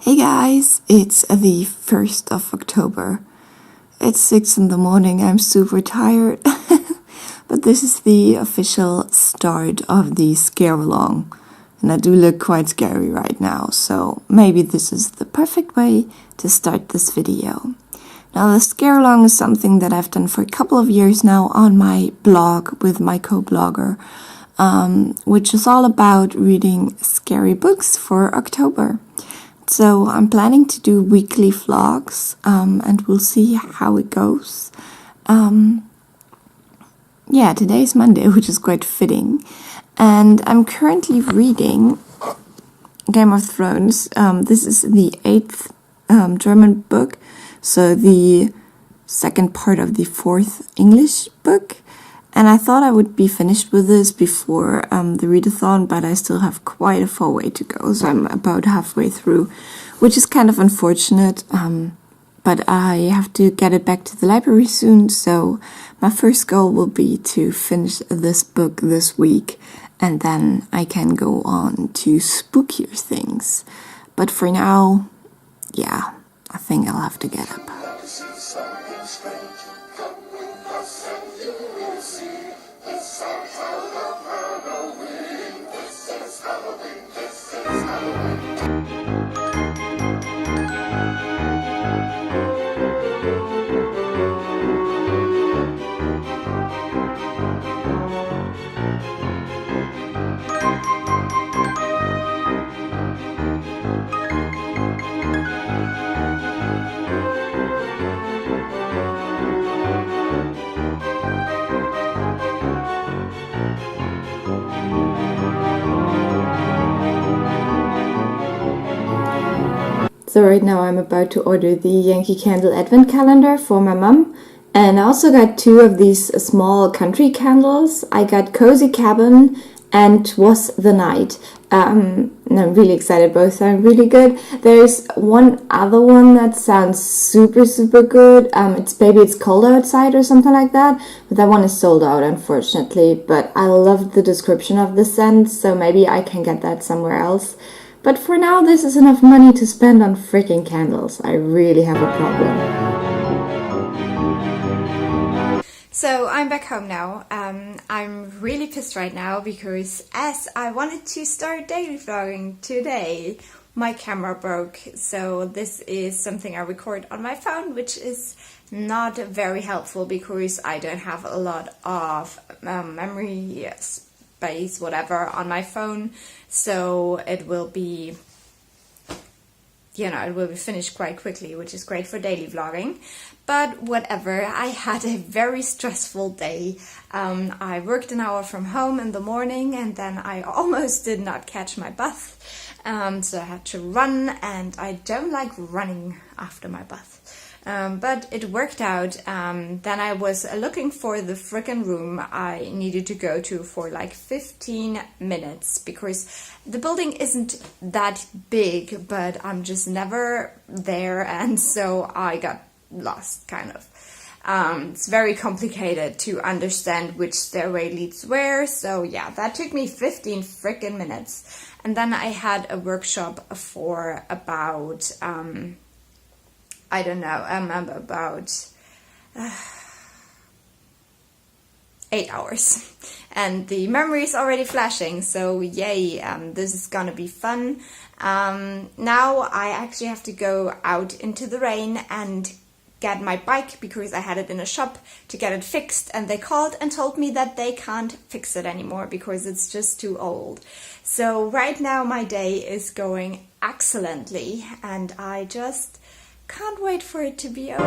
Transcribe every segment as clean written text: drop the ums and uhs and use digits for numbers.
Hey guys, it's the 1st of October. It's 6 in the morning, I'm super tired. But this is the official start of the Scaralong. And I do look quite scary right now, so maybe this is the perfect way to start this video. Now the Scaralong is something that I've done for a couple of years now on my blog with my co-blogger, which is all about reading scary books for October. So I'm planning to do weekly vlogs, and we'll see how it goes. Today's Monday, which is quite fitting. And I'm currently reading Game of Thrones. This is the 8th German book, so the second part of the 4th English book. And I thought I would be finished with this before the readathon, but I still have quite a far way to go, so I'm about halfway through, which is kind of unfortunate, but I have to get it back to the library soon, so my first goal will be to finish this book this week, and then I can go on to spookier things. But for now, I think I'll have to get up. So right now I'm about to order the Yankee Candle Advent Calendar for my mom. And I also got 2 of these small country candles. I got Cozy Cabin and 'Twas the Night. And I'm really excited, both sound really good. There's one other one that sounds super good. It's Baby It's Cold Outside or something like that. But that one is sold out, unfortunately. But I loved the description of the scent, so maybe I can get that somewhere else. But for now, this is enough money to spend on freaking candles. I really have a problem. So I'm back home now. I'm really pissed right now because as I wanted to start daily vlogging today, my camera broke. So this is something I record on my phone, which is not very helpful because I don't have a lot of memory space, whatever, on my phone. So it will be, it will be finished quite quickly, which is great for daily vlogging. But whatever, I had a very stressful day. I worked an hour from home in the morning and then I almost did not catch my bath. So I had to run, and I don't like running after my bath. But it worked out. Then I was looking for the frickin' room I needed to go to for like 15 minutes because the building isn't that big, but I'm just never there, and so I got lost, kind of. It's very complicated to understand which stairway leads where, so yeah, that took me 15 frickin' minutes. And then I had a workshop for about about 8 hours. And the memory is already flashing, so yay, this is gonna be fun. Now I actually have to go out into the rain and get my bike because I had it in a shop to get it fixed, and they called and told me that they can't fix it anymore because it's just too old. So right now my day is going excellently, and I just can't wait for it to be over.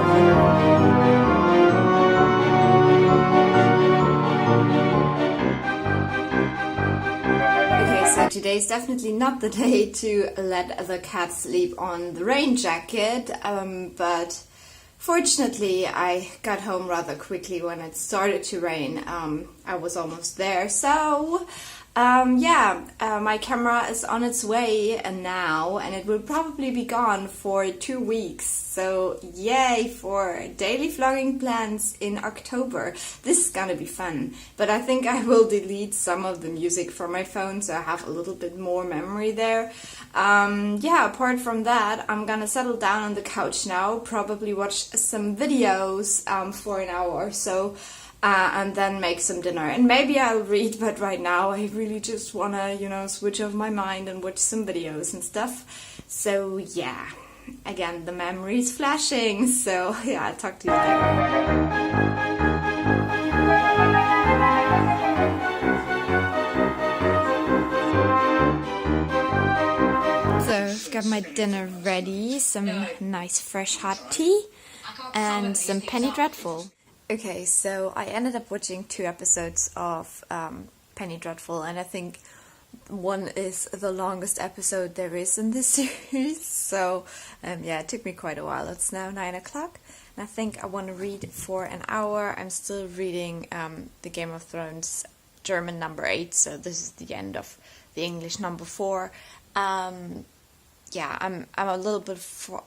So today's definitely not the day to let the cat sleep on the rain jacket, but fortunately I got home rather quickly when it started to rain. I was almost there, so My camera is on its way now, and it will probably be gone for 2 weeks. So yay for daily vlogging plans in October. This is gonna be fun. But I think I will delete some of the music from my phone so I have a little bit more memory there. Apart from that, I'm gonna settle down on the couch now, probably watch some videos for an hour or so. And then make some dinner. And maybe I'll read, but right now I really just wanna, switch off my mind and watch some videos and stuff. So yeah, again, the memory's flashing. So yeah, I'll talk to you later. So I've got my dinner ready, some nice fresh hot tea and some Penny Dreadful. Okay, so I ended up watching 2 episodes of Penny Dreadful, and I think one is the longest episode there is in this series. So it took me quite a while. It's now 9 o'clock, and I think I want to read for an hour. I'm still reading the Game of Thrones German number 8, so this is the end of the English number 4. I'm a little bit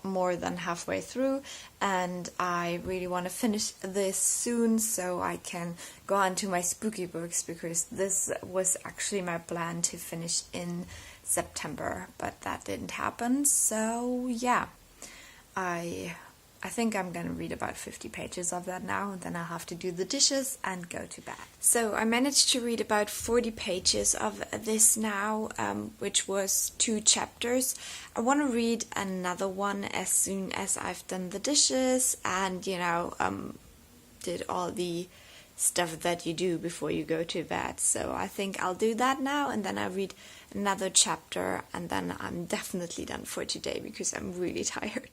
more than halfway through, and I really want to finish this soon so I can go on to my spooky books, because this was actually my plan to finish in September, but that didn't happen. So yeah, I think I'm gonna read about 50 pages of that now, and then I'll have to do the dishes and go to bed. So I managed to read about 40 pages of this now, which was 2 chapters. I want to read another one as soon as I've done the dishes and, did all the stuff that you do before you go to bed. So I think I'll do that now, and then I'll read another chapter, and then I'm definitely done for today because I'm really tired.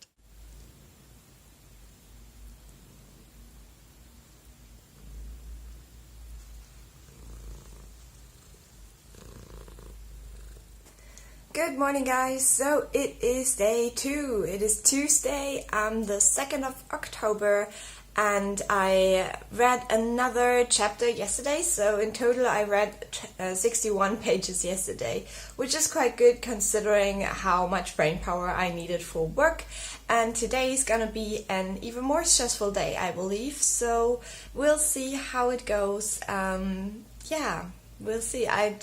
Good morning, guys. So it is day 2. It is Tuesday, the 2nd of October, and I read another chapter yesterday. So in total I read 61 pages yesterday, which is quite good considering how much brain power I needed for work. And today is gonna be an even more stressful day, I believe. So we'll see how it goes. We'll see. I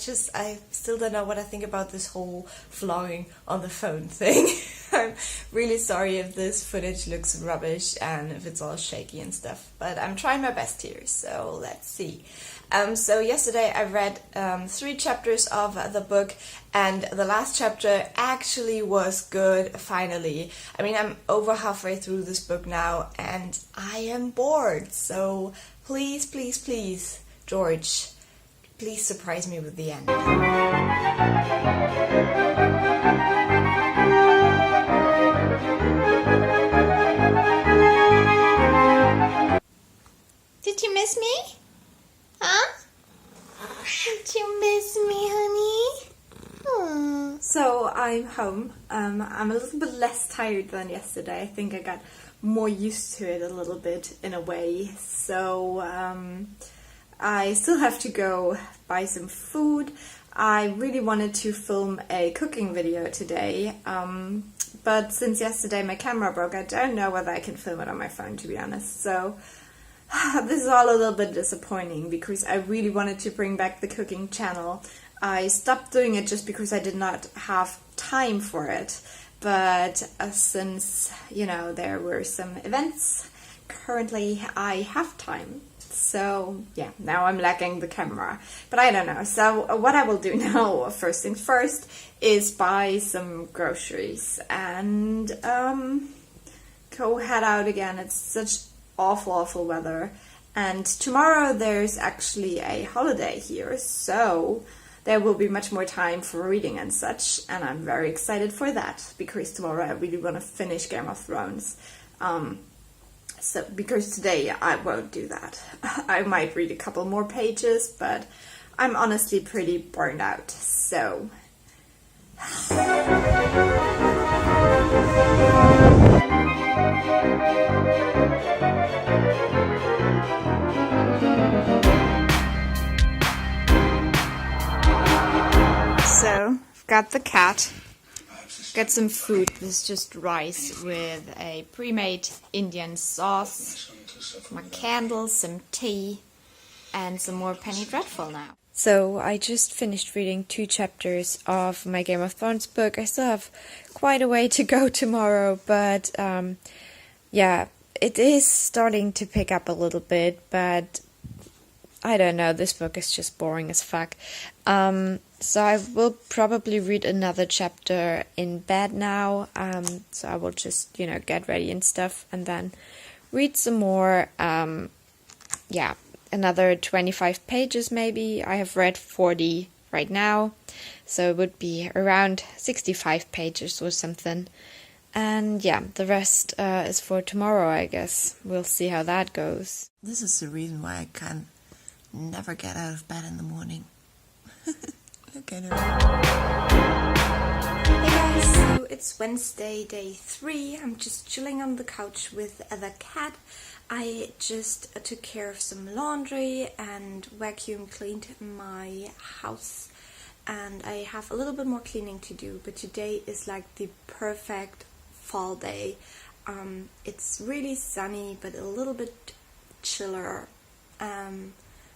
still don't know what I think about this whole vlogging on the phone thing. I'm really sorry if this footage looks rubbish and if it's all shaky and stuff, but I'm trying my best here, so let's see. So yesterday I read 3 chapters of the book, and the last chapter actually was good, finally. I mean, I'm over halfway through this book now, and I am bored, so please, please, please, George, please surprise me with the end. Did you miss me? Huh? Did you miss me, honey? Aww. So I'm home. I'm a little bit less tired than yesterday. I think I got more used to it a little bit in a way. So I still have to go buy some food. I really wanted to film a cooking video today, but since yesterday my camera broke, I don't know whether I can film it on my phone, to be honest. So this is all a little bit disappointing because I really wanted to bring back the cooking channel. I stopped doing it just because I did not have time for it, but since, there were some events, currently I have time. So yeah, now I'm lacking the camera, but I don't know. So what I will do now, first things first, is buy some groceries and go head out again. It's such awful weather, and tomorrow there's actually a holiday here, so there will be much more time for reading and such, and I'm very excited for that because tomorrow I really want to finish Game of Thrones. So, because today I won't do that. I might read a couple more pages, but I'm honestly pretty burned out, so... So, I've got the cat. Got some food. This is just rice with a pre-made Indian sauce, my candles, some tea, and some more Penny Dreadful now. So I just finished reading 2 chapters of my Game of Thrones book. I still have quite a way to go tomorrow, but yeah, it is starting to pick up a little bit, but I don't know, this book is just boring as fuck. So I will probably read another chapter in bed now, so I will just, get ready and stuff, and then read some more, yeah, another 25 pages maybe. I have read 40 right now, so it would be around 65 pages or something. And yeah, the rest is for tomorrow, I guess. We'll see how that goes. This is the reason why I can never get out of bed in the morning. Okay, no. Hey guys, so it's Wednesday, day 3. I'm just chilling on the couch with the cat. I just took care of some laundry and vacuum cleaned my house. And I have a little bit more cleaning to do, but today is like the perfect fall day. It's really sunny, but a little bit chiller.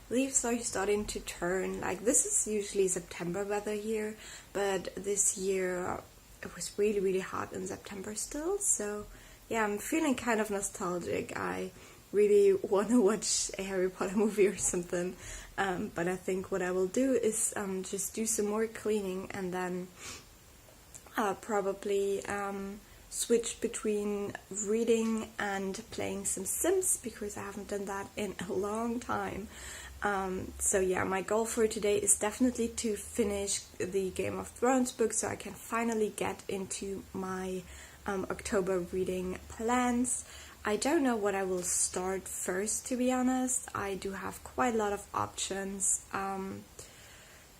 Leaves are starting to turn. Like, this is usually September weather here, but this year it was really, really hot in September still. So yeah, I'm feeling kind of nostalgic. I really want to watch a Harry Potter movie or something, but I think what I will do is just do some more cleaning, and then probably switch between reading and playing some Sims, because I haven't done that in a long time. So yeah, my goal for today is definitely to finish the Game of Thrones book, so I can finally get into my October reading plans. I don't know what I will start first, to be honest. I do have quite a lot of options.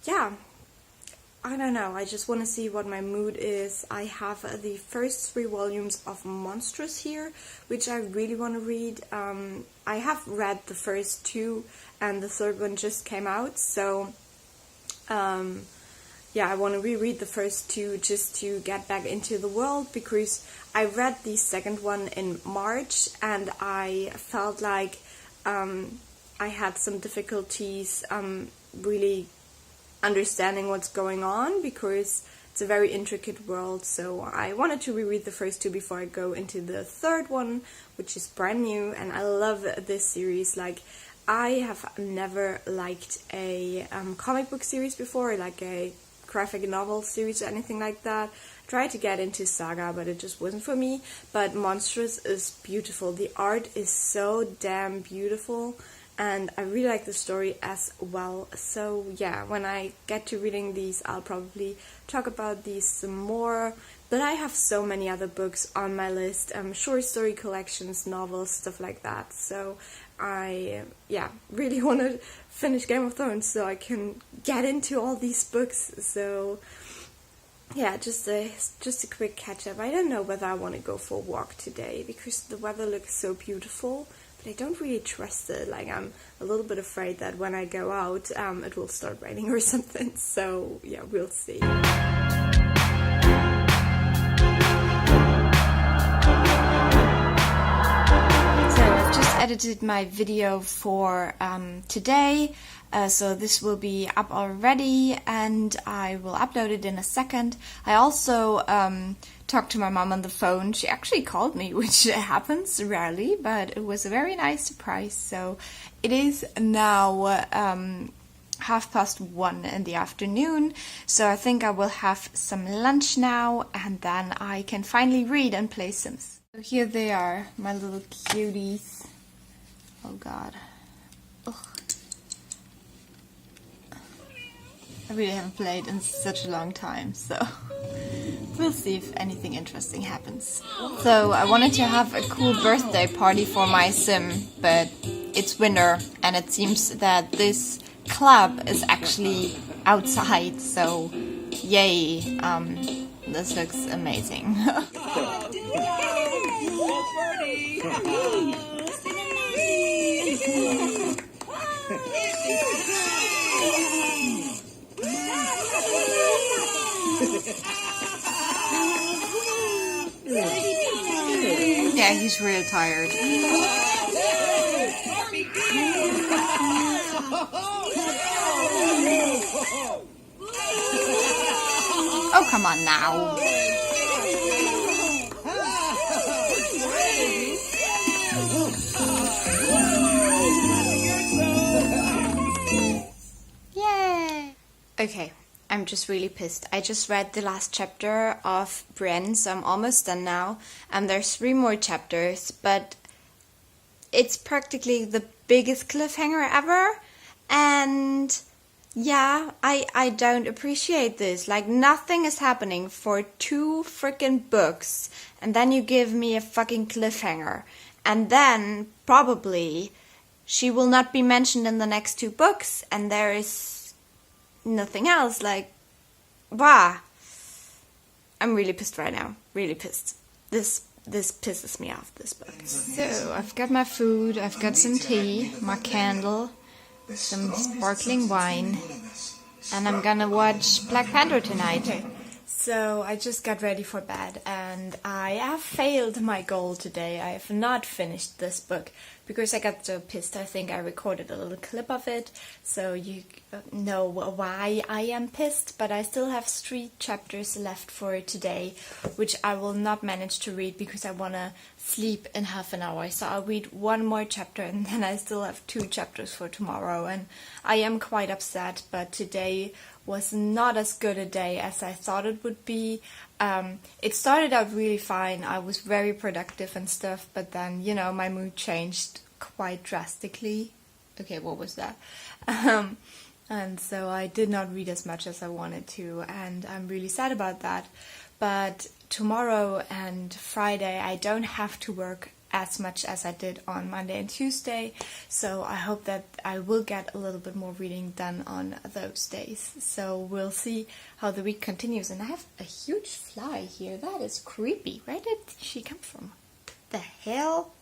Yeah, I don't know, I just want to see what my mood is. I have the first 3 volumes of Monstrous here, which I really want to read. I have read the first 2, and the 3rd one just came out, so yeah, I want to reread the first 2 just to get back into the world, because I read the 2nd one in March, and I felt like I had some difficulties really understanding what's going on, because it's a very intricate world. So I wanted to reread the first 2 before I go into the 3rd one, which is brand new, and I love this series. Like, I have never liked a comic book series before, like a graphic novel series or anything like that. Tried to get into Saga, but it just wasn't for me. But Monstrous is beautiful. The art is so damn beautiful, and I really like the story as well. So yeah, when I get to reading these, I'll probably talk about these some more. But I have so many other books on my list, short story collections, novels, stuff like that. So I, yeah, really want to finish Game of Thrones so I can get into all these books. So yeah, just a quick catch up. I don't know whether I want to go for a walk today, because the weather looks so beautiful, but I don't really trust it. Like, I'm a little bit afraid that when I go out, it will start raining or something. So yeah, we'll see. Edited my video for today, so this will be up already, and I will upload it in a second. I also talked to my mom on the phone. She actually called me, which happens rarely, but it was a very nice surprise. So it is now 1:30 in the afternoon, so I think I will have some lunch now, and then I can finally read and play Sims. So here they are, my little cuties. Oh god. Ugh. I really haven't played in such a long time, so we'll see if anything interesting happens. So I wanted to have a cool birthday party for my Sim, but it's winter, and it seems that this club is actually outside, so yay. This looks amazing. Yeah, he's real tired. Oh, come on now. Yay! Okay, I'm just really pissed. I just read the last chapter of Brienne, so I'm almost done now. And there's 3 more chapters, but it's practically the biggest cliffhanger ever. And yeah, I don't appreciate this. Like, nothing is happening for 2 freaking books, and then you give me a fucking cliffhanger. And then, probably, she will not be mentioned in the next 2 books, and there is nothing else. Like, wow. I'm really pissed right now. Really pissed. This pisses me off, this book. So, I've got my food, I've got some tea, my candle, some sparkling wine, and I'm gonna watch Black Panther tonight. Okay. So I just got ready for bed, and I have failed my goal today. I have not finished this book because I got so pissed. I think I recorded a little clip of it, so you know why I am pissed. But I still have 3 chapters left for today, which I will not manage to read because I want to sleep in half an hour. So I'll read 1 more chapter, and then I still have 2 chapters for tomorrow, and I am quite upset. But today was not as good a day as I thought it would be. It started out really fine. I was very productive and stuff, but then, you know, my mood changed quite drastically. Okay, what was that? And so I did not read as much as I wanted to, and I'm really sad about that. But tomorrow and Friday I don't have to work as much as I did on Monday and Tuesday, so I hope that I will get a little bit more reading done on those days. So we'll see how the week continues. And I have a huge fly here. That is creepy. Where did she come from? The hell?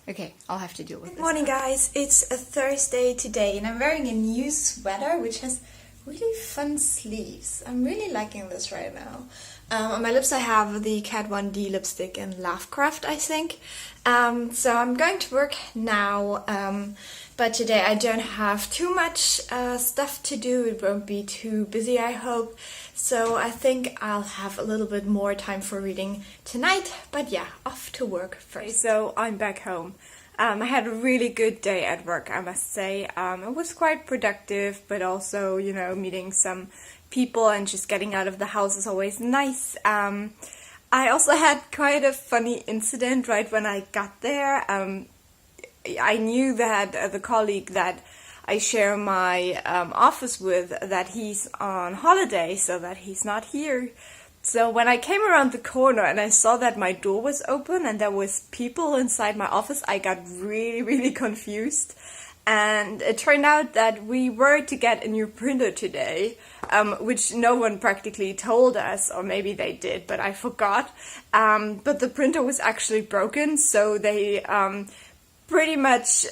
Okay, I'll have to deal with this. Good morning, guys. It's a Thursday today, and I'm wearing a new sweater which has really fun sleeves. I'm really liking this right now. On my lips I have the Kat Von D lipstick in Lovecraft, I think. So I'm going to work now, but today I don't have too much stuff to do. It won't be too busy, I hope. So I think I'll have a little bit more time for reading tonight. But yeah, off to work first. So I'm back home. I had a really good day at work, I must say. It was quite productive, but also, you know, meeting some people and just getting out of the house is always nice. I also had quite a funny incident right when I got there. I knew that the colleague that I share my office with, that he's on holiday, so that he's not here. So when I came around the corner and I saw that my door was open and there was people inside my office, I got really, really confused. And it turned out that we were to get a new printer today, which no one practically told us, or maybe they did, but I forgot. But the printer was actually broken, so they pretty much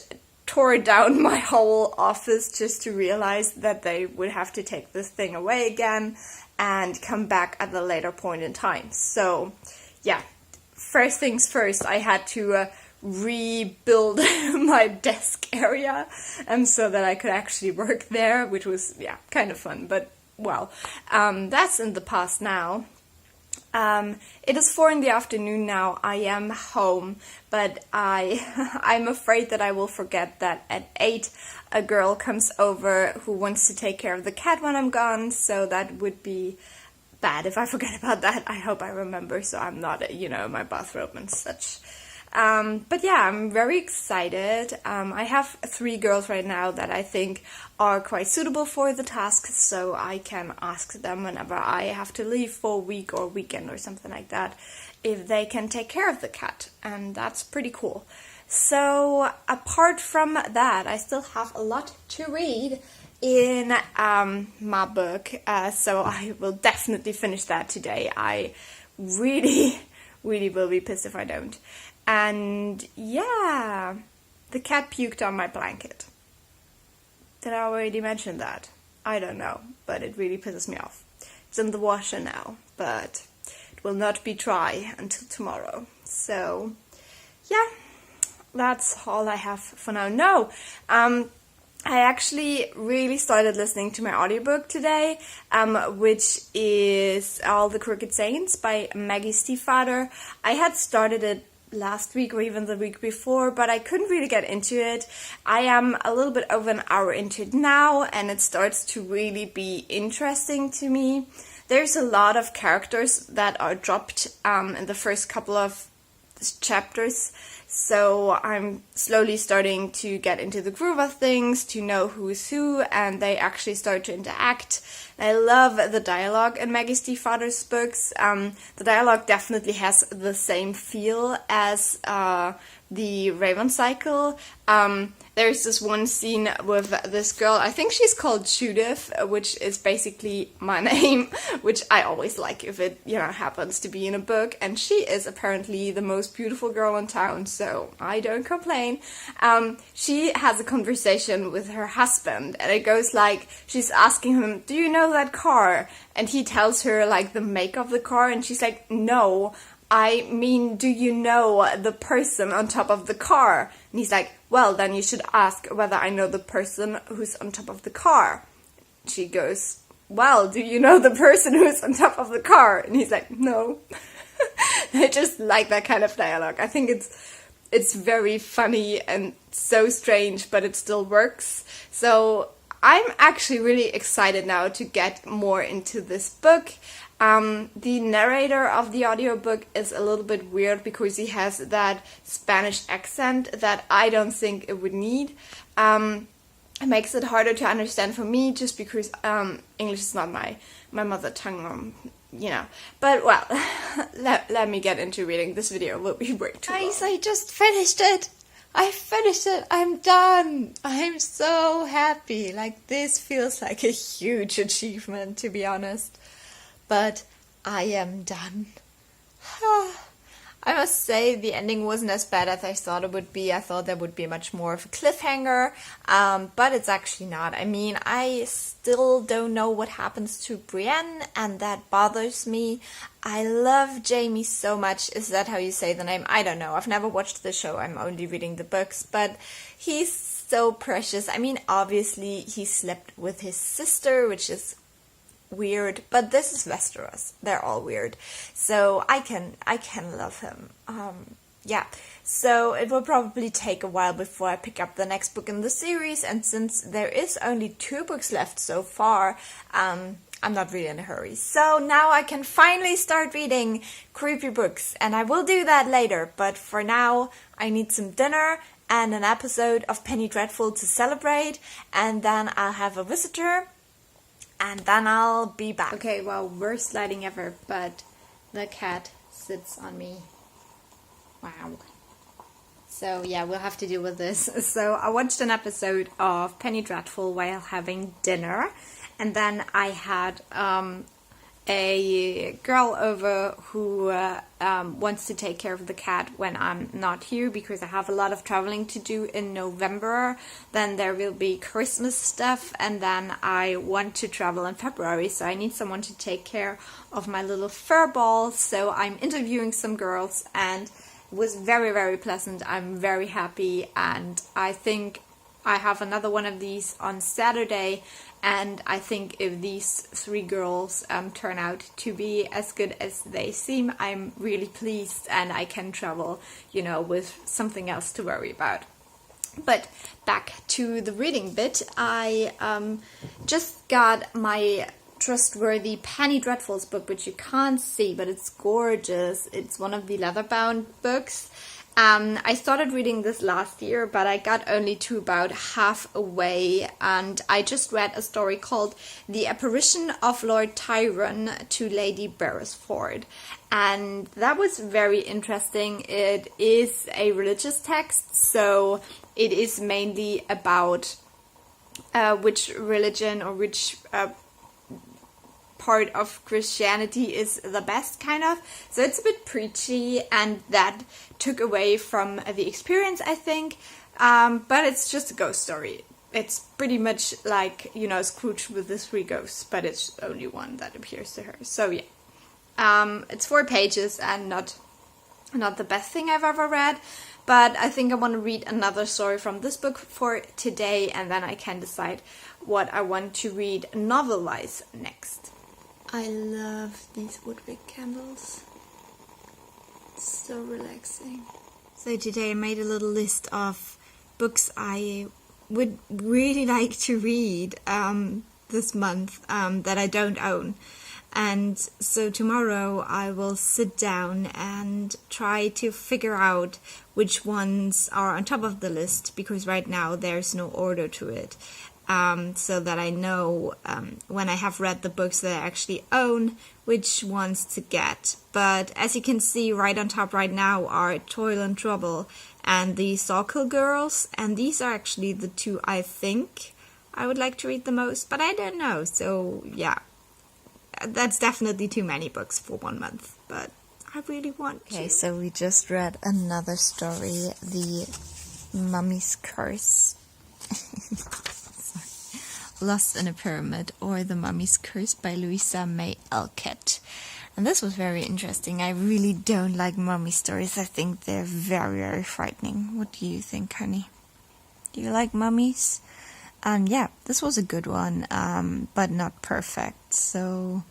tore down my whole office just to realize that they would have to take this thing away again and come back at a later point in time. So, yeah, first things first, I had to rebuild my desk area so that I could actually work there, which was, yeah, kind of fun. But, well, that's in the past now. It is 4 in the afternoon now. I am home, but I'm afraid that I will forget that at 8 a girl comes over who wants to take care of the cat when I'm gone, so that would be bad if I forget about that. I hope I remember, so I'm not, you know, in my bathrobe and such. But yeah, I'm very excited. I have 3 girls right now that I think are quite suitable for the task, so I can ask them whenever I have to leave for a week or weekend or something like that, if they can take care of the cat, and that's pretty cool. So apart from that, I still have a lot to read in my book, so I will definitely finish that today. I really, really will be pissed if I don't. And yeah, the cat puked on my blanket. Did I already mention that? I don't know, but it really pisses me off. It's in the washer now, but it will not be dry until tomorrow. So yeah, that's all I have for now. No, I actually really started listening to my audiobook today, which is All the Crooked Saints by Maggie Stiefvater. I had started it last week or even the week before, but I couldn't really get into it. I am a little bit over an hour into it now, and it starts to really be interesting to me. There's a lot of characters that are dropped in the first couple of chapters, so I'm slowly starting to get into the groove of things, to know who's who, and they actually start to interact. I love the dialogue in Maggie Stiefvater's books. The dialogue definitely has the same feel as the Raven Cycle. There's this one scene with this girl, I think she's called Judith, which is basically my name, which I always like if it, happens to be in a book, and she is apparently the most beautiful girl in town, so I don't complain. She has a conversation with her husband, and it goes like, she's asking him, do you know that car? And he tells her like the make of the car, and she's like, no, I mean, do you know the person on top of the car? And he's like, well, then you should ask whether I know the person who's on top of the car. She goes, well, do you know the person who's on top of the car? And he's like, no. I just like that kind of dialogue. I think it's very funny and so strange, but it still works. So I'm actually really excited now to get more into this book. The narrator of the audiobook is a little bit weird because he has that Spanish accent that I don't think it would need. It makes it harder to understand for me just because English is not my mother tongue, But, well, let me get into reading. This video will be way too long. Guys, I just finished it! I finished it! I'm done! I'm so happy! Like, this feels like a huge achievement, to be honest. But I am done. I must say the ending wasn't as bad as I thought it would be. I thought there would be much more of a cliffhanger, but it's actually not. I mean, I still don't know what happens to Brienne, and that bothers me. I love Jamie so much. Is that how you say the name? I don't know. I've never watched the show. I'm only reading the books, but he's so precious. I mean, obviously he slept with his sister, which is weird, but this is Westeros. They're all weird. So I can love him. Yeah. So it will probably take a while before I pick up the next book in the series, and since there is only 2 books left so far, I'm not really in a hurry. So now I can finally start reading creepy books, and I will do that later, but for now I need some dinner and an episode of Penny Dreadful to celebrate, and then I'll have a visitor, and then I'll be back. Okay, well, worst lighting ever, but the cat sits on me. Wow. So, yeah, we'll have to deal with this. So, I watched an episode of Penny Dreadful while having dinner, and then I had a girl over who wants to take care of the cat when I'm not here, because I have a lot of traveling to do in November. Then there will be Christmas stuff, and then I want to travel in February, so I need someone to take care of my little fur ball. So I'm interviewing some girls, and it was very, very pleasant. I'm very happy, and I think I have another one of these on Saturday. And I think if these 3 girls turn out to be as good as they seem, I'm really pleased, and I can travel, with something else to worry about. But back to the reading bit, I just got my trustworthy Penny Dreadful's book, which you can't see, but it's gorgeous. It's one of the leather-bound books. I started reading this last year, but I got only to about halfway, and I just read a story called The Apparition of Lord Tyrone to Lady Beresford, and that was very interesting. It is a religious text, so it is mainly about which religion or which part of Christianity is the best, kind of. So it's a bit preachy, and that took away from the experience, I think. But it's just a ghost story. It's pretty much like, Scrooge with the 3 ghosts, but it's only one that appears to her. So yeah, it's 4 pages and not the best thing I've ever read, but I think I want to read another story from this book for today, and then I can decide what I want to read novel-wise next. I love these woodwick candles. It's so relaxing. So today I made a little list of books I would really like to read this month that I don't own. And so tomorrow I will sit down and try to figure out which ones are on top of the list, because right now there's no order to it. So that I know when I have read the books that I actually own, which ones to get. But as you can see, right on top right now are Toil and Trouble and the Sawkill Girls, and these are actually the two I think I would like to read the most, but I don't know. So yeah, that's definitely too many books for 1 month, but I really want to. Okay, so we just read another story, The Mummy's Curse. Lost in a Pyramid, or The Mummy's Curse by Louisa May Alcott. And this was very interesting. I really don't like mummy stories. I think they're very, very frightening. What do you think, honey? Do you like mummies? Yeah, this was a good one, but not perfect. So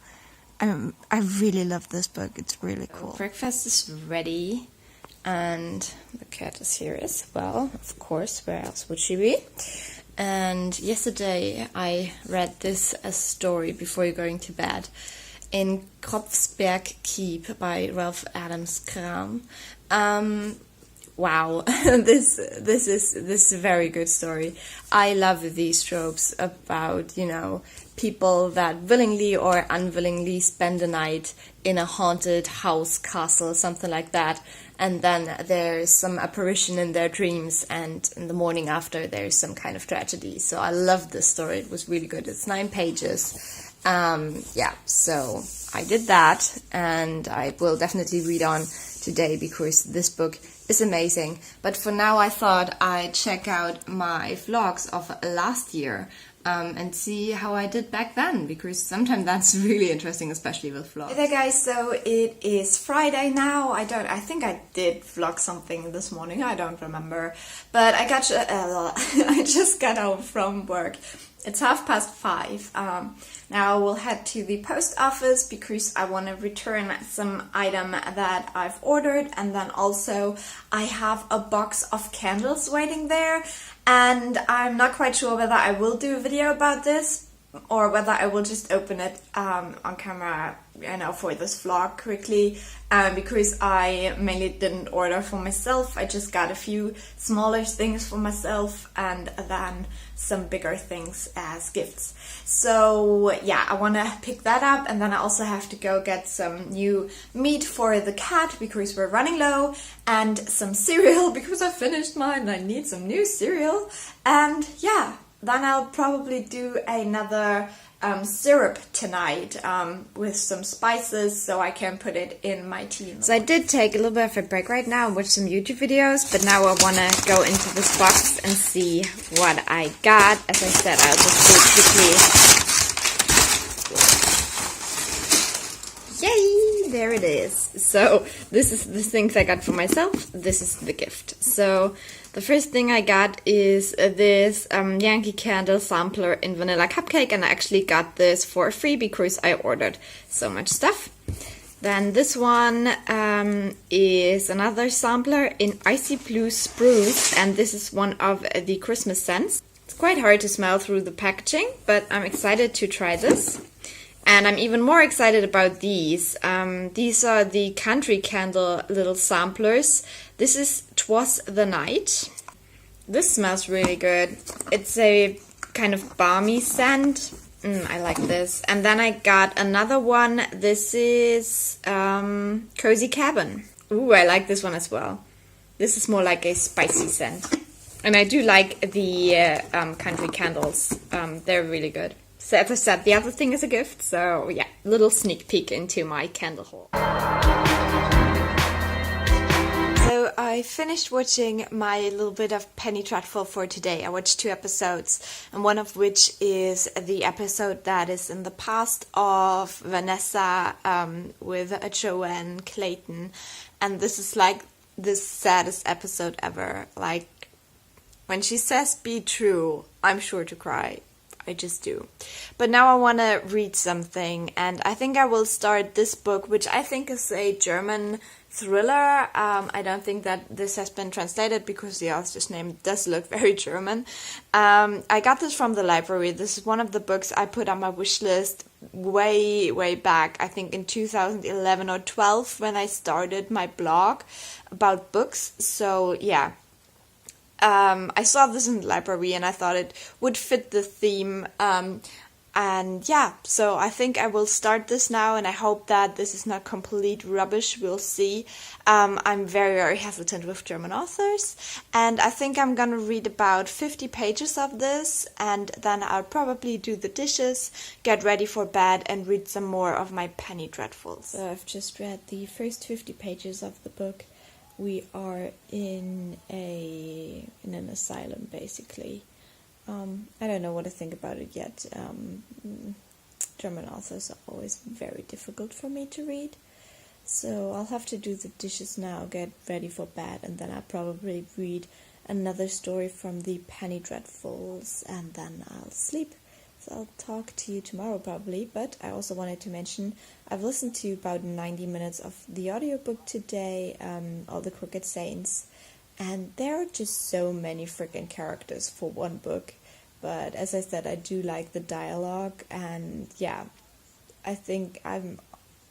I really love this book. It's really cool. Breakfast is ready, and the cat is here as well. Of course, where else would she be? And yesterday I read this story before going to bed in Kropfsberg Keep by Ralph Adams Kram. Wow, this is a very good story. I love these tropes about, people that willingly or unwillingly spend the night in a haunted house, castle, something like that. And then there's some apparition in their dreams, and in the morning after there's some kind of tragedy. So I love this story. It was really good. It's 9 pages. So I did that, and I will definitely read on today because this book is amazing. But for now I thought I'd check out my vlogs of last year and see how I did back then, because sometimes that's really interesting, especially with vlogs. Hey there guys, so it is Friday now. I think I did vlog something this morning, I don't remember, but I just got home from work. It's 5:30. Now we'll head to the post office because I want to return some item that I've ordered, and then also I have a box of candles waiting there, and I'm not quite sure whether I will do a video about this or whether I will just open it on camera, for this vlog quickly, because I mainly didn't order for myself. I just got a few smaller things for myself and then some bigger things as gifts. So yeah, I want to pick that up, and then I also have to go get some new meat for the cat because we're running low, and some cereal because I finished mine and I need some new cereal. And yeah, then I'll probably do another syrup tonight with some spices so I can put it in my tea. So I did take a little bit of a break right now and watch some YouTube videos, but now I want to go into this box and see what I got. As I said, I'll just do it quickly. Yay! There it is. So this is the things I got for myself. This is the gift. So the first thing I got is this Yankee Candle sampler in vanilla cupcake, and I actually got this for free because I ordered so much stuff. Then this one is another sampler in Icy Blue Spruce, and this is one of the Christmas scents. It's quite hard to smell through the packaging, but I'm excited to try this. And I'm even more excited about these. These are the Country Candle little samplers. This is 'Twas the Night. This smells really good. It's a kind of balmy scent. I like this. And then I got another one. This is Cozy Cabin. Ooh, I like this one as well. This is more like a spicy scent. And I do like the Country Candles. They're really good. So as I said, the other thing is a gift, so yeah, little sneak peek into my candle haul. So I finished watching my little bit of Penny Dreadful for today. I watched 2 episodes, and one of which is the episode that is in the past of Vanessa with Joanne Clayton. And this is like the saddest episode ever. Like, when she says be true, I'm sure to cry. I just do. But now I want to read something, and I think I will start this book, which I think is a German thriller. I don't think that this has been translated because the author's name does look very German. I got this from the library. This is one of the books I put on my wish list way back, I think in 2011 or 12 when I started my blog about books. So yeah. I saw this in the library and I thought it would fit the theme. And yeah, so I think I will start this now, and I hope that this is not complete rubbish. We'll see. I'm very hesitant with German authors, and I think I'm gonna read about 50 pages of this, and then I'll probably do the dishes, get ready for bed, and read some more of my Penny Dreadfuls. So I've just read the first 50 pages of the book. We are in an asylum, basically. I don't know what to think about it yet. German authors are always very difficult for me to read. So I'll have to do the dishes now, get ready for bed, and then I'll probably read another story from the Penny Dreadfuls, and then I'll sleep. So I'll talk to you tomorrow probably, but I also wanted to mention I've listened to about 90 minutes of the audiobook today, All the Crooked Saints, and there are just so many freaking characters for one book. But as I said, I do like the dialogue, and yeah, I think I'm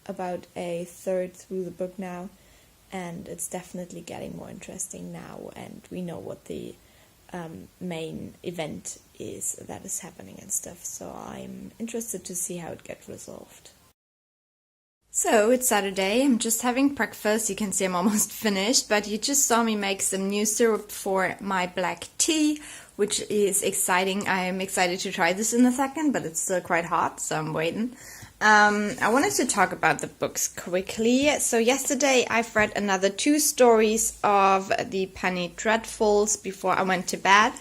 about a third through the book now, and it's definitely getting more interesting now, and we know what the main event is that is happening and stuff, so I'm interested to see how it gets resolved. So it's Saturday, I'm just having breakfast. You can see I'm almost finished, but you just saw me make some new syrup for my black tea, which is exciting. I'm excited to try this in a second, but it's still quite hot, so I'm waiting. I wanted to talk about the books quickly. So yesterday I've read another 2 stories of the Penny Dreadfuls before I went to bed.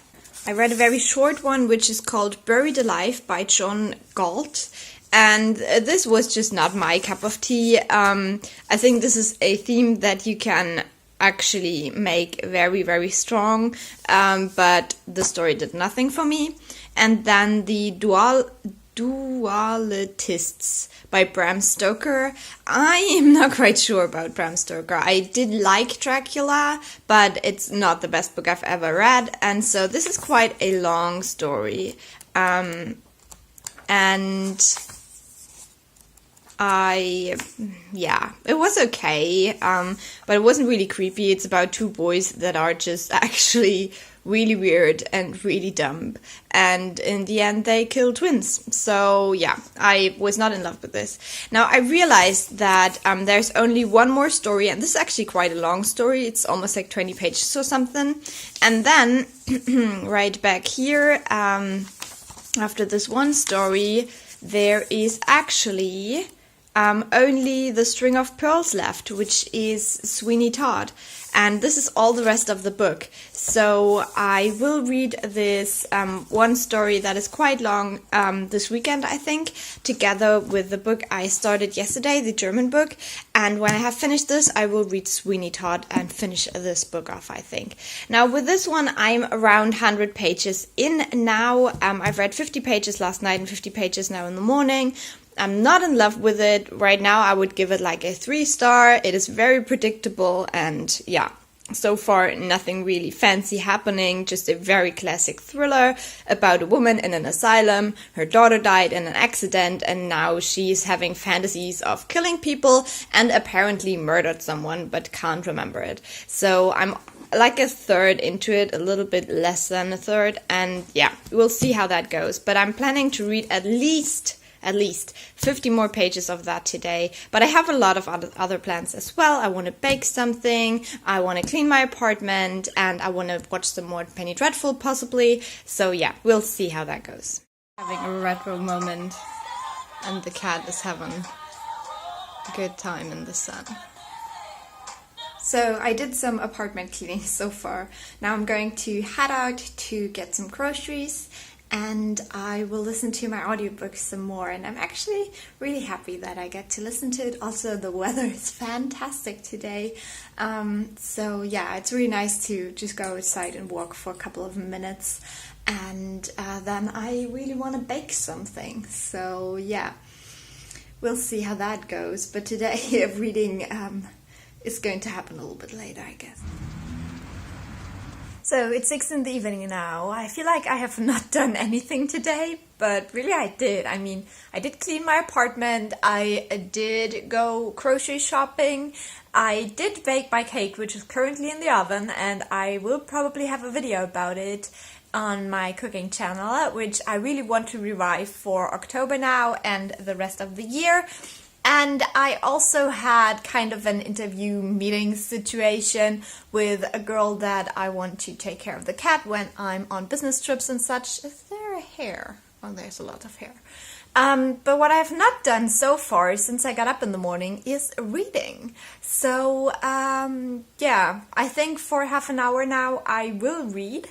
I read a very short one, which is called Buried Alive by John Galt. And this was just not my cup of tea. I think this is a theme that you can actually make very strong, but the story did nothing for me. And then the Dualists by Bram Stoker. I am not quite sure about Bram Stoker. I did like Dracula, but it's not the best book I've ever read, and so this is quite a long story. And it was okay, but it wasn't really creepy. It's about 2 boys that are just actually really weird and really dumb, and in the end they kill twins. So yeah, I was not in love with this. Now I realized that there's only one more story, and this is actually quite a long story. It's almost like 20 pages or something, and then right back here, after this one story, there is actually only the String of Pearls left, which is Sweeney Todd. And this is all the rest of the book. So I will read this one story that is quite long this weekend, I think, together with the book I started yesterday, the German book. And when I have finished this, I will read Sweeney Todd and finish this book off, I think. Now, with this one, I'm around 100 pages in now. I've read 50 pages last night and 50 pages now in the morning. I'm not in love with it. Right now I would give it like a 3-star. It is very predictable, and yeah, so far nothing really fancy happening, just a very classic thriller about a woman in an asylum. Her daughter died in an accident, and now she's having fantasies of killing people and apparently murdered someone but can't remember it. So I'm like a third into it, a little bit less than a third, and yeah, we'll see how that goes. But I'm planning to read at least 50 more pages of that today. But I have a lot of other plans as well. I want to bake something, I want to clean my apartment, and I want to watch some more Penny Dreadful possibly. So yeah, we'll see how that goes. Having a retro moment, and the cat is having a good time in the sun. So I did some apartment cleaning so far. Now I'm going to head out to get some groceries, and I will listen to my audiobook some more, and I'm actually really happy that I get to listen to it. Also, the weather is fantastic today, so yeah, it's really nice to just go outside and walk for a couple of minutes, and then I really want to bake something, so yeah, we'll see how that goes. But today reading is going to happen a little bit later, I guess. So it's 6 in the evening now. I feel like I have not done anything today, but really I did. I mean, I did clean my apartment, I did go grocery shopping, I did bake my cake, which is currently in the oven, and I will probably have a video about it on my cooking channel, which I really want to revive for October now and the rest of the year. And I also had kind of an interview meeting situation with a girl that I want to take care of the cat when I'm on business trips and such. Is there a hair? Oh, there's a lot of hair. But what I have not done so far since I got up in the morning is reading. So, yeah, I think for half an hour now I will read.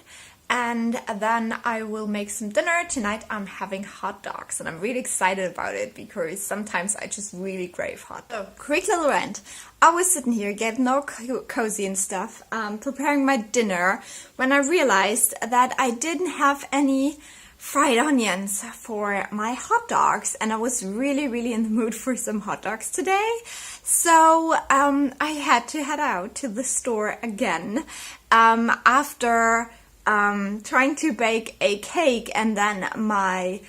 And then I will make some dinner. Tonight I'm having hot dogs and I'm really excited about it because sometimes I just really crave hot dogs. So, quick little rant. I was sitting here getting all cozy and stuff, preparing my dinner, when I realized that I didn't have any fried onions for my hot dogs, and I was really in the mood for some hot dogs today. So I had to head out to the store again after trying to bake a cake, and then my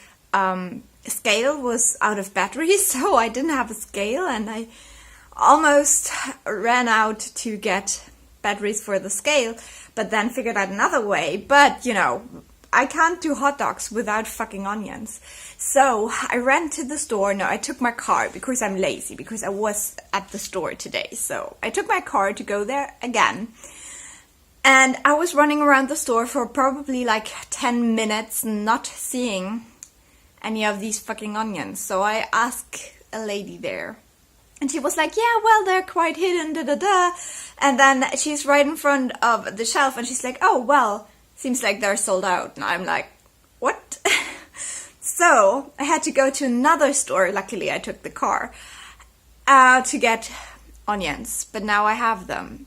scale was out of battery, so I didn't have a scale, and I almost ran out to get batteries for the scale, but then figured out another way. But you know, I can't do hot dogs without fucking onions. So I ran to the store. No, I took my car because I'm lazy, because I was at the store today. So I took my car to go there again. And I was running around the store for probably like 10 minutes, not seeing any of these fucking onions. So I asked a lady there, and she was like, yeah, well, they're quite hidden, da-da-da. And then she's right in front of the shelf, and she's like, oh, well, seems like they're sold out. And I'm like, what? So I had to go to another store. Luckily, I took the car to get onions, but now I have them.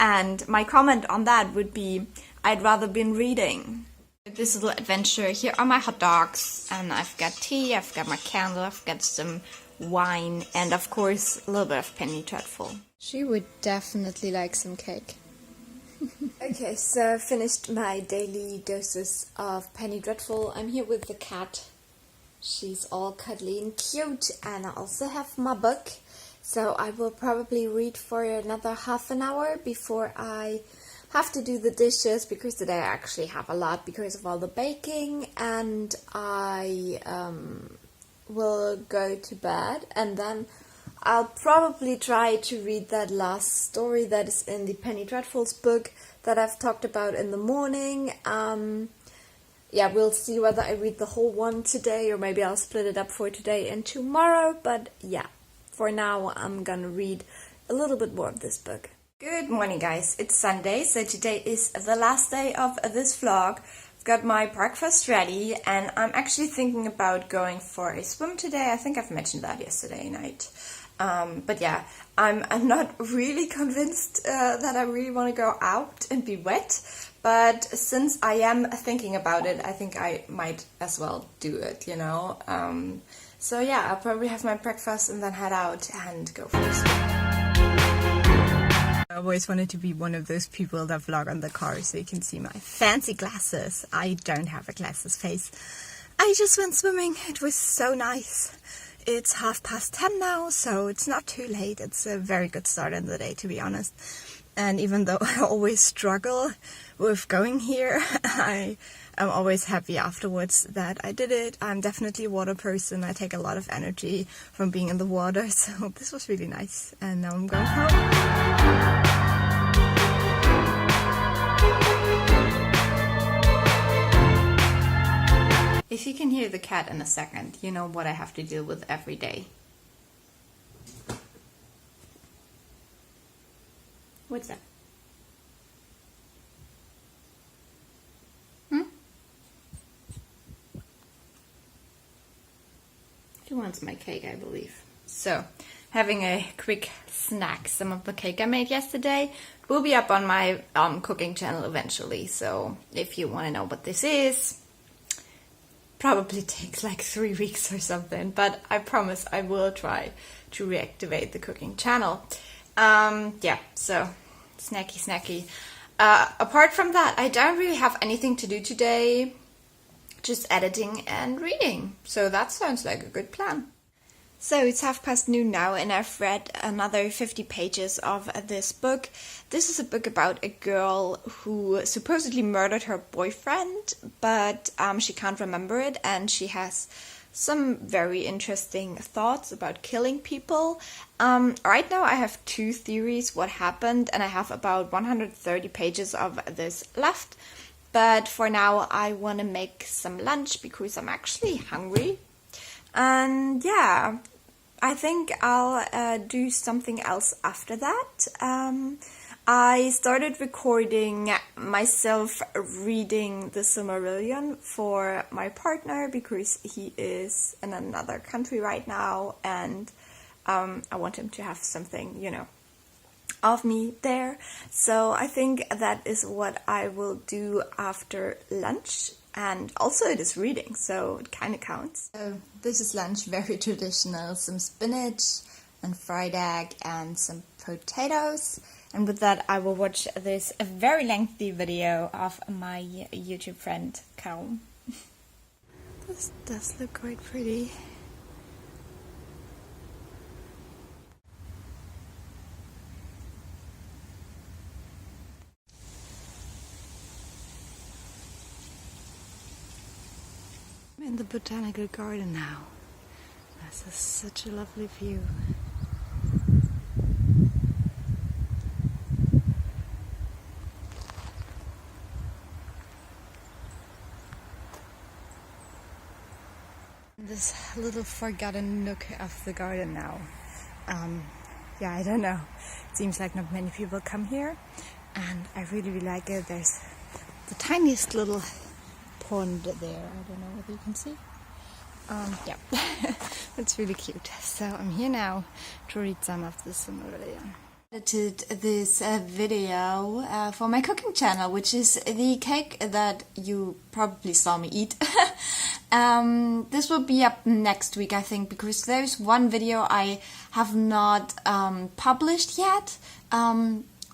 And my comment on that would be, I'd rather been reading. This little adventure, here are my hot dogs, and I've got tea, I've got my candle, I've got some wine, and of course a little bit of penny dreadful. She would definitely like some cake. Okay, so I finished my daily doses of penny dreadful. I'm here with the cat. She's all cuddly and cute, and I also have my book. So I will probably read for another half an hour before I have to do the dishes, because today I actually have a lot because of all the baking, and I will go to bed, and then I'll probably try to read that last story that is in the Penny Dreadfuls book that I've talked about in the morning. Yeah, we'll see whether I read the whole one today, or maybe I'll split it up for today and tomorrow, but yeah. For now, I'm gonna read a little bit more of this book. Good morning, guys. It's Sunday, so today is the last day of this vlog. I've got my breakfast ready, and I'm actually thinking about going for a swim today. I think I've mentioned that yesterday night. But yeah, I'm not really convinced that I really want to go out and be wet. But since I am thinking about it, I think I might as well do it, you know. So yeah, I'll probably have my breakfast and then head out and go for a swim. I always wanted to be one of those people that vlog on the car so you can see my fancy glasses. I don't have a glasses face. I just went swimming. It was so nice. It's 10:30 now, so it's not too late. It's a very good start in the day, to be honest. And even though I always struggle with going here, I am always happy afterwards that I did it. I'm definitely a water person. I take a lot of energy from being in the water, so this was really nice. And now I'm going home. If you can hear the cat in a second, you know what I have to deal with every day. What's that? He wants my cake, I believe. So, having a quick snack. Some of the cake I made yesterday will be up on my cooking channel eventually. So, if you want to know what this is, probably takes like 3 weeks or something. But I promise I will try to reactivate the cooking channel. Yeah, so snacky. Apart from that, I don't really have anything to do today. Just editing and reading. So that sounds like a good plan. So it's noon now and I've read another 50 pages of this book. This is a book about a girl who supposedly murdered her boyfriend, but she can't remember it, and she has some very interesting thoughts about killing people. Right now I have 2 theories what happened, and I have about 130 pages of this left. But for now I want to make some lunch because I'm actually hungry. And yeah, I think I'll do something else after that. I started recording myself reading the Silmarillion for my partner because he is in another country right now, and I want him to have something, you know, of me there. So I think that is what I will do after lunch. And also it is reading, so it kind of counts. So this is lunch, very traditional. Some spinach and fried egg and some potatoes. And with that I will watch this very lengthy video of my YouTube friend Carol. This does look quite pretty. I'm in the botanical garden now. This is such a lovely view. This little forgotten nook of the garden now. Yeah, I don't know. It seems like not many people come here, and I really like it. There's the tiniest little pond there. I don't know whether you can see. Yeah, it's really cute. So I'm here now to read some of the Silmarillion. I edited this video for my cooking channel, which is the cake that you probably saw me eat. This will be up next week, I think, because there's one video I have not published yet.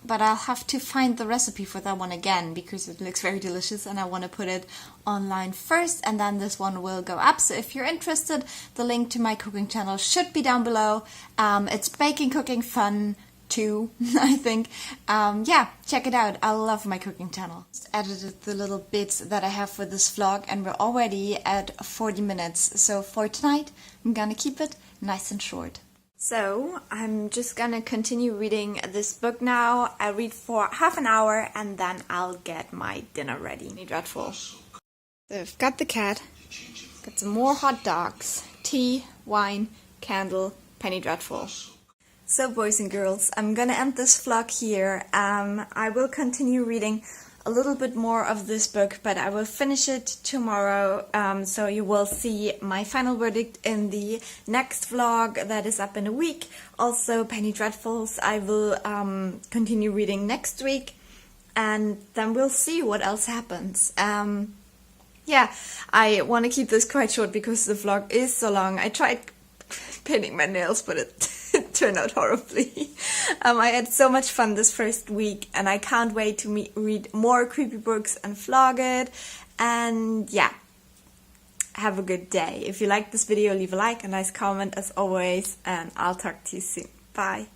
But I'll have to find the recipe for that one again because it looks very delicious and I want to put it online first, and then this one will go up. So if you're interested, the link to my cooking channel should be down below. It's baking, cooking, fun too, I think. Yeah, check it out. I love my cooking channel. Just edited the little bits that I have for this vlog, and we're already at 40 minutes. So for tonight, I'm gonna keep it nice and short. So, I'm just gonna continue reading this book now. I'll read for half an hour and then I'll get my dinner ready. Dreadful. So I've got the cat, got some more hot dogs, tea, wine, candle, Penny Dreadful. So boys and girls, I'm gonna end this vlog here. I will continue reading a little bit more of this book, but I will finish it tomorrow, so you will see my final verdict in the next vlog that is up in a week. Also Penny Dreadfuls I will continue reading next week, and then we'll see what else happens. Yeah, I want to keep this quite short because the vlog is so long. I tried painting my nails, but it turned out horribly. I had so much fun this first week, and I can't wait to read more creepy books and vlog it. And yeah, have a good day. If you liked this video, leave a like, a nice comment as always, and I'll talk to you soon. Bye.